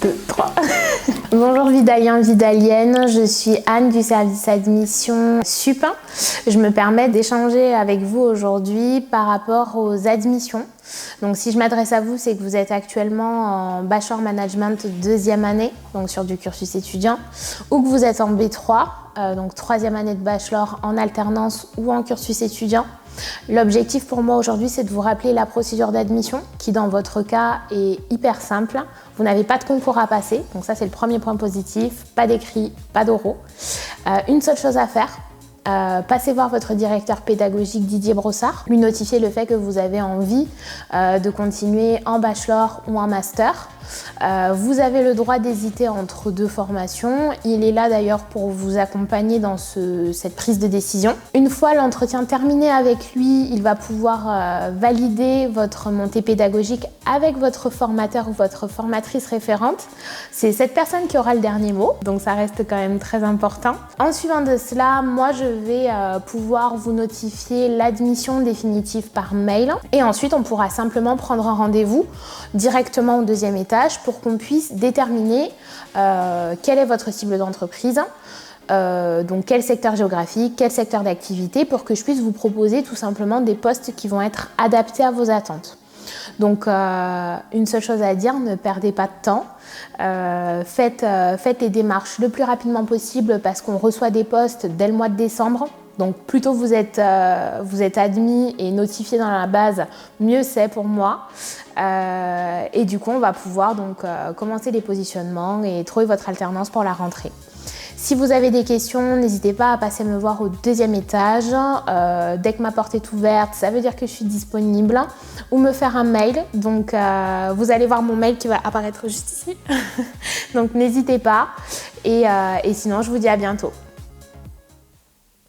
2, 3. Bonjour Vidaliens, Vidaliennes, je suis Anne du service admission SUP. Je me permets d'échanger avec vous aujourd'hui par rapport aux admissions. Donc si je m'adresse à vous, c'est que vous êtes actuellement en Bachelor Management 2e année, donc sur du cursus étudiant, ou que vous êtes en B3, donc 3e année de Bachelor en alternance ou en cursus étudiant. L'objectif pour moi aujourd'hui, c'est de vous rappeler la procédure d'admission qui, dans votre cas, est hyper simple. Vous n'avez pas de concours à passer, donc ça c'est le premier point positif, pas d'écrit, pas d'oraux. Une seule chose à faire, passez voir votre directeur pédagogique Didier Brossard, lui notifier le fait que vous avez envie de continuer en bachelor ou en master. Vous avez le droit d'hésiter entre deux formations. Il est là d'ailleurs pour vous accompagner dans cette prise de décision. Une fois l'entretien terminé avec lui, il va pouvoir valider votre montée pédagogique avec votre formateur ou votre formatrice référente. C'est cette personne qui aura le dernier mot, donc ça reste quand même très important. En suivant de cela, moi je vais pouvoir vous notifier l'admission définitive par mail et ensuite on pourra simplement prendre un rendez-vous directement au 2e étage pour qu'on puisse déterminer quelle est votre cible d'entreprise, donc quel secteur géographique, quel secteur d'activité, pour que je puisse vous proposer tout simplement des postes qui vont être adaptés à vos attentes. Donc une seule chose à dire, ne perdez pas de temps, faites les démarches le plus rapidement possible parce qu'on reçoit des postes dès le mois de décembre. Donc plus tôt vous êtes admis et notifié dans la base, mieux c'est pour moi. Et du coup on va pouvoir donc commencer les positionnements et trouver votre alternance pour la rentrée. Si vous avez des questions, n'hésitez pas à passer me voir au 2e étage. Dès que ma porte est ouverte, ça veut dire que je suis disponible, ou me faire un mail. Donc vous allez voir mon mail qui va apparaître juste ici. Donc n'hésitez pas. Et sinon, je vous dis à bientôt.